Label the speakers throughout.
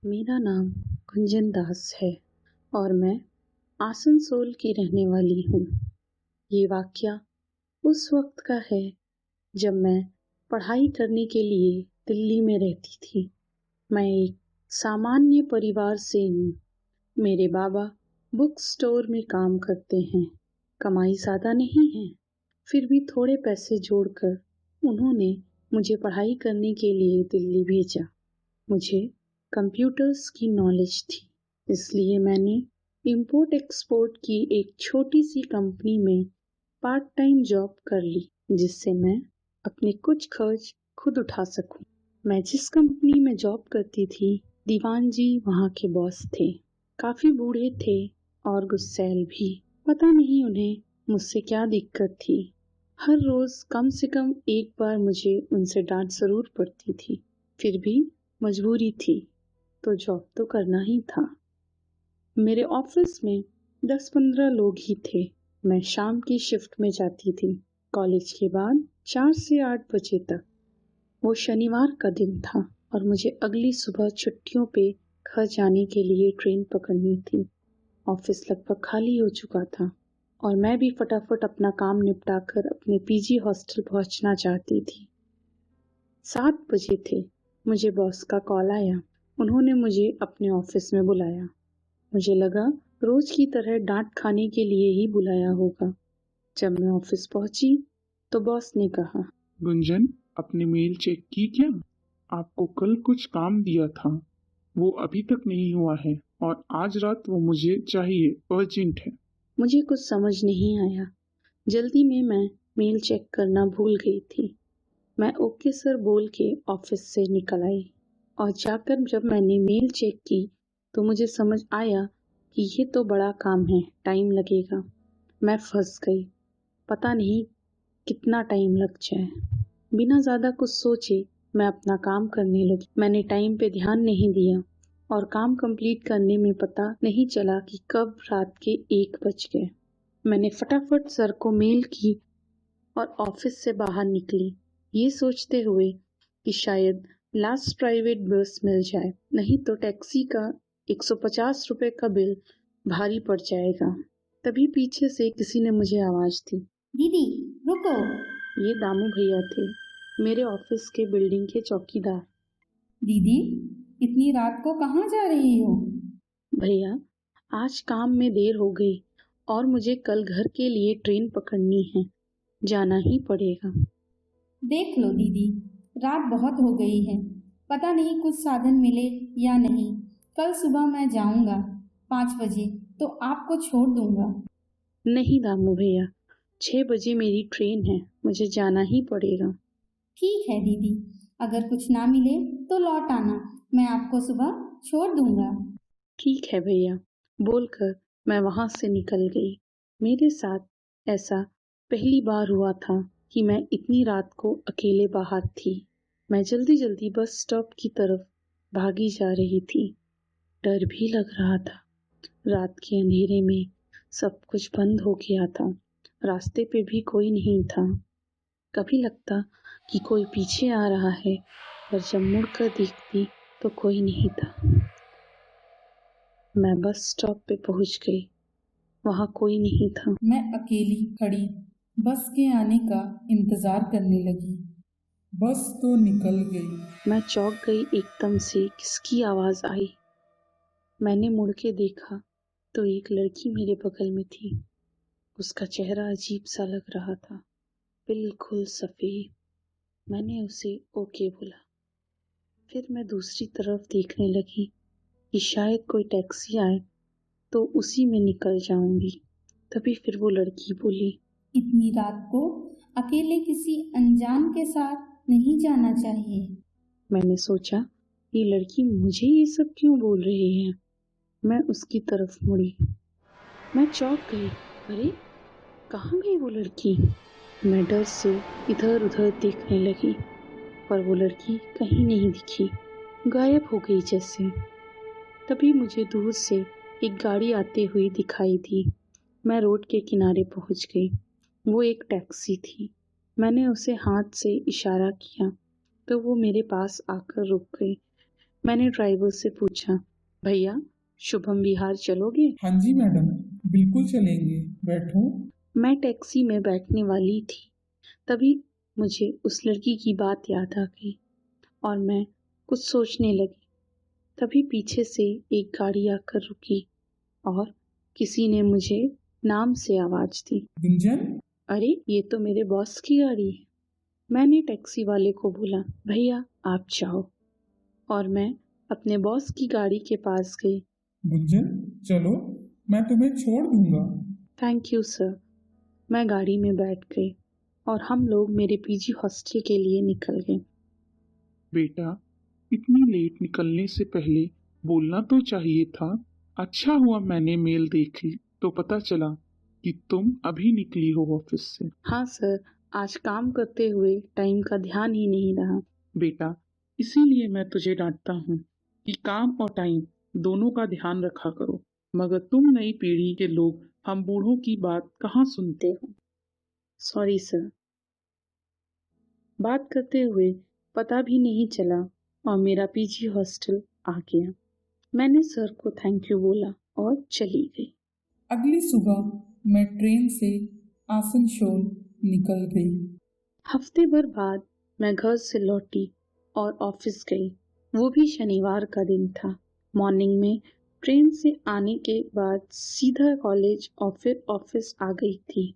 Speaker 1: मेरा नाम कुंजन दास है और मैं आसनसोल की रहने वाली हूँ। ये वाकया उस वक्त का है जब मैं पढ़ाई करने के लिए दिल्ली में रहती थी। मैं एक सामान्य परिवार से हूँ। मेरे बाबा बुक स्टोर में काम करते हैं। कमाई ज़्यादा नहीं है, फिर भी थोड़े पैसे जोड़कर उन्होंने मुझे पढ़ाई करने के लिए दिल्ली भेजा। मुझे कंप्यूटर्स की नॉलेज थी, इसलिए मैंने इंपोर्ट एक्सपोर्ट की एक छोटी सी कंपनी में पार्ट टाइम जॉब कर ली, जिससे मैं अपने कुछ खर्च खुद उठा सकूं। मैं जिस कंपनी में जॉब करती थी, दीवान जी वहाँ के बॉस थे। काफी बूढ़े थे और गुस्सैल भी। पता नहीं उन्हें मुझसे क्या दिक्कत थी। हर रोज कम से कम एक बार मुझे उनसे डांट जरूर पड़ती थी। फिर भी मजबूरी थी, तो जॉब तो करना ही था। मेरे ऑफिस में 10-15 लोग ही थे। मैं शाम की शिफ्ट में जाती थी, कॉलेज के बाद 4 से 8 बजे तक। वो शनिवार का दिन था और मुझे अगली सुबह छुट्टियों पे घर जाने के लिए ट्रेन पकड़नी थी। ऑफिस लगभग खाली हो चुका था और मैं भी फटाफट अपना काम निपटाकर अपने पीजी हॉस्टल पहुंचना चाहती थी। 7 बजे थे। मुझे बॉस का कॉल आया। उन्होंने मुझे अपने ऑफिस में बुलाया। मुझे लगा रोज की तरह डांट खाने के लिए ही बुलाया होगा। जब मैं ऑफिस पहुंची तो बॉस ने कहा,
Speaker 2: गुंजन, अपनी मेल चेक की क्या? आपको कल कुछ काम दिया था, वो अभी तक नहीं हुआ है और आज रात वो मुझे चाहिए, अर्जेंट है।
Speaker 1: मुझे कुछ समझ नहीं आया। जल्दी में मैं मेल चेक करना भूल गई थी। मैं ओके सर बोल के ऑफिस से निकल आई और जाकर जब मैंने मेल चेक की तो मुझे समझ आया कि ये तो बड़ा काम है, टाइम लगेगा। मैं फंस गई। पता नहीं कितना टाइम लग जाए। बिना ज़्यादा कुछ सोचे मैं अपना काम करने लगी। मैंने टाइम पे ध्यान नहीं दिया और काम कंप्लीट करने में पता नहीं चला कि कब रात के 1 बज गए। मैंने फटाफट सर को मेल की और ऑफिस से बाहर निकली, ये सोचते हुए कि शायद लास्ट प्राइवेट बस मिल जाए, नहीं तो टैक्सी का 150 रुपए का बिल भारी पड़ जाएगा। तभी पीछे से किसी ने मुझे आवाज दी।
Speaker 3: दीदी रुको।
Speaker 1: ये दामू भैया थे, मेरे ऑफिस के बिल्डिंग के चौकीदार।
Speaker 3: दीदी इतनी रात को कहाँ जा रही हो?
Speaker 1: भैया, आज काम में देर हो गई और मुझे कल घर के लिए ट्रेन पकड़नी है, जाना ही पड़ेगा।
Speaker 3: देख लो दीदी, रात बहुत हो गई है, पता नहीं कुछ साधन मिले या नहीं। कल सुबह मैं जाऊंगा 5 बजे, तो आपको छोड़ दूंगा।
Speaker 1: नहीं दामू भैया, 6 बजे मेरी ट्रेन है, मुझे जाना ही पड़ेगा।
Speaker 3: ठीक है दीदी, अगर कुछ ना मिले तो लौट आना, मैं आपको सुबह छोड़ दूंगा।
Speaker 1: ठीक है भैया, बोलकर मैं वहां से निकल गई। मेरे साथ ऐसा पहली बार हुआ था कि मैं इतनी रात को अकेले बाहर थी। मैं जल्दी जल्दी बस स्टॉप की तरफ भागी जा रही थी। डर भी लग रहा था। रात के अंधेरे में सब कुछ बंद हो गया था। रास्ते पे भी कोई नहीं था। कभी लगता कि कोई पीछे आ रहा है, पर जब मुड़कर देखती तो कोई नहीं था। मैं बस स्टॉप पे पहुंच गई। वहां कोई नहीं था।
Speaker 4: मैं अकेली खड़ी बस के आने का इंतजार करने लगी। बस तो निकल गई।
Speaker 1: मैं चौंक गई एकदम से। किसकी आवाज आई? मैंने मुड़ के देखा तो एक लड़की मेरे बगल में थी। उसका चेहरा अजीब सा लग रहा था, बिल्कुल सफेद। मैंने उसे ओके बोला। फिर मैं दूसरी तरफ देखने लगी कि शायद कोई टैक्सी आए तो उसी में निकल जाऊंगी। तभी फिर वो लड़की बोली,
Speaker 3: इतनी रात को अकेले किसी अनजान के साथ नहीं जाना चाहिए।
Speaker 1: मैंने सोचा ये लड़की मुझे ये सब क्यों बोल रही है। मैं उसकी तरफ मुड़ी। मैं चौंक गई। अरे, कहाँ गई वो लड़की? मैं डर से इधर उधर देखने लगी, पर वो लड़की कहीं नहीं दिखी, गायब हो गई जैसे। तभी मुझे दूर से एक गाड़ी आते हुई दिखाई दी। मैं रोड के किनारे पहुंच गई। वो एक टैक्सी थी। मैंने उसे हाथ से इशारा किया तो वो मेरे पास आकर रुक गई। मैंने ड्राइवर से पूछा, भैया शुभम विहार चलोगे?
Speaker 4: हाँ जी मैडम, बिल्कुल चलेंगे, बैठो।
Speaker 1: मैं टैक्सी में बैठने वाली थी, तभी मुझे उस लड़की की बात याद आ गई और मैं कुछ सोचने लगी। तभी पीछे से एक गाड़ी आकर रुकी और किसी ने मुझे नाम से आवाज दी।
Speaker 4: गुंजन?
Speaker 1: अरे ये तो मेरे बॉस की गाड़ी है। मैंने टैक्सी वाले को बोला, भैया आप जाओ, और मैं अपने बॉस की गाड़ी के पास गई।
Speaker 4: गुंजन चलो, मैं तुम्हें छोड़ दूंगा।
Speaker 1: Thank you sir. मैं गाड़ी में बैठ गई और हम लोग मेरे पीजी हॉस्टल के लिए निकल गए।
Speaker 2: बेटा, इतनी लेट निकलने से पहले बोलना तो चाहिए था। अच्छा हुआ मैंने मेल देखी तो पता चला कि तुम अभी निकली हो ऑफिस से।
Speaker 1: हाँ सर, आज काम करते हुए टाइम का ध्यान ही नहीं रहा।
Speaker 2: बेटा, इसीलिए मैं तुझे डांटता हूँ कि काम और टाइम दोनों का ध्यान रखा करो, मगर तुम नई पीढ़ी के लोग हम बूढ़ों की बात कहाँ सुनते हो।
Speaker 1: Sorry sir. बात करते हुए पता भी नहीं चला और मेरा पीजी हॉस्टल आ गया। मैंने सर को थैंक यू बोला और चली गई।
Speaker 4: अगली सुबह मैं ट्रेन से आसनसोल निकल गई।
Speaker 1: हफ्ते भर बाद मैं घर से लौटी और ऑफिस गई। वो भी शनिवार का दिन था। मॉर्निंग में ट्रेन से आने के बाद सीधा कॉलेज और फिर ऑफिस आ गई थी।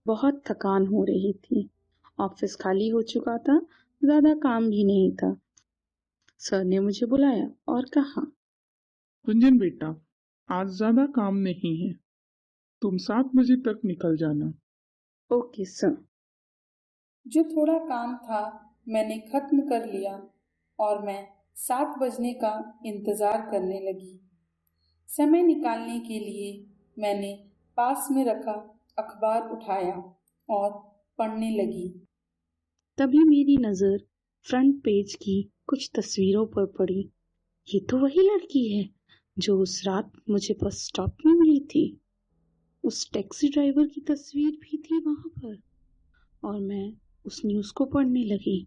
Speaker 1: बहुत थकान हो रही थी। ऑफिस खाली हो चुका था, ज़्यादा काम भी नहीं था। सर ने मुझे बुलाया और कहा,
Speaker 2: गुंजन बेटा, आज ज्यादा काम नहीं है, तुम 7 बजे तक निकल जाना।
Speaker 1: Okay sir.
Speaker 3: जो थोड़ा काम था मैंने खत्म कर लिया और मैं 7 बजने का इंतज़ार करने लगी। समय निकालने के लिए मैंने पास में रखा अखबार उठाया और पढ़ने लगी।
Speaker 1: तभी मेरी नज़र फ्रंट पेज की कुछ तस्वीरों पर पड़ी। ये तो वही लड़की है जो उस रात मुझे बस स्टॉप में मिली थी। उस टैक्सी ड्राइवर की तस्वीर भी थी वहां पर और मैं उस न्यूज़ को पढ़ने लगी।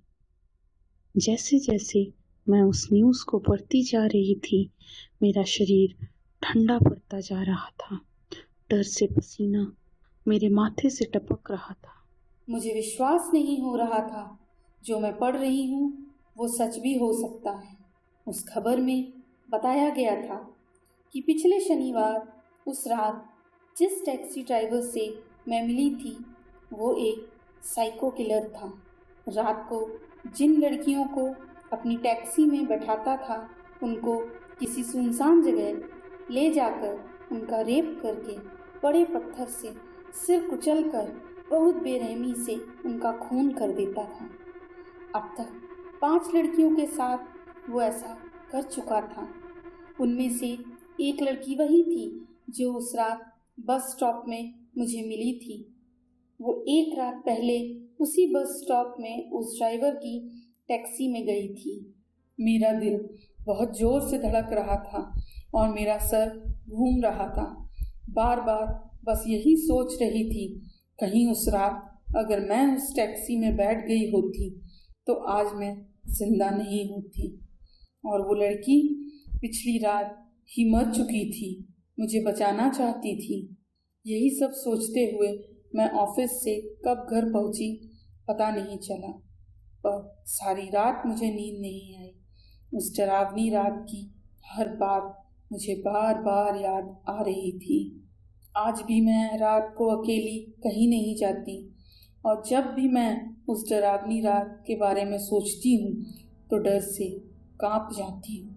Speaker 1: जैसे जैसे मैं उस न्यूज़ को पढ़ती जा रही थी, मेरा शरीर ठंडा पड़ता जा रहा था। डर से पसीना मेरे माथे से टपक रहा था।
Speaker 3: मुझे विश्वास नहीं हो रहा था जो मैं पढ़ रही हूँ वो सच भी हो सकता है। उस खबर में बताया गया था कि पिछले शनिवार उस रात जिस टैक्सी ड्राइवर से मैं मिली थी वो एक साइको किलर था। रात को जिन लड़कियों को अपनी टैक्सी में बैठाता था उनको किसी सुनसान जगह ले जाकर उनका रेप करके बड़े पत्थर से सिर कुचलकर बहुत बेरहमी से उनका खून कर देता था। अब तक 5 लड़कियों के साथ वो ऐसा कर चुका था। उनमें से एक लड़की वही थी जो उस रात बस स्टॉप में मुझे मिली थी। वो एक रात पहले उसी बस स्टॉप में उस ड्राइवर की टैक्सी में गई थी। मेरा दिल बहुत ज़ोर से धड़क रहा था और मेरा सर घूम रहा था। बार बार बस यही सोच रही थी, कहीं उस रात अगर मैं उस टैक्सी में बैठ गई होती तो आज मैं जिंदा नहीं होती और वो लड़की पिछली रात ही मर चुकी थी, मुझे बचाना चाहती थी। यही सब सोचते हुए मैं ऑफिस से कब घर पहुंची पता नहीं चला, पर सारी रात मुझे नींद नहीं आई। उस डरावनी रात की हर बात मुझे बार बार याद आ रही थी। आज भी मैं रात को अकेली कहीं नहीं जाती और जब भी मैं उस डरावनी रात के बारे में सोचती हूँ तो डर से कांप जाती हूँ।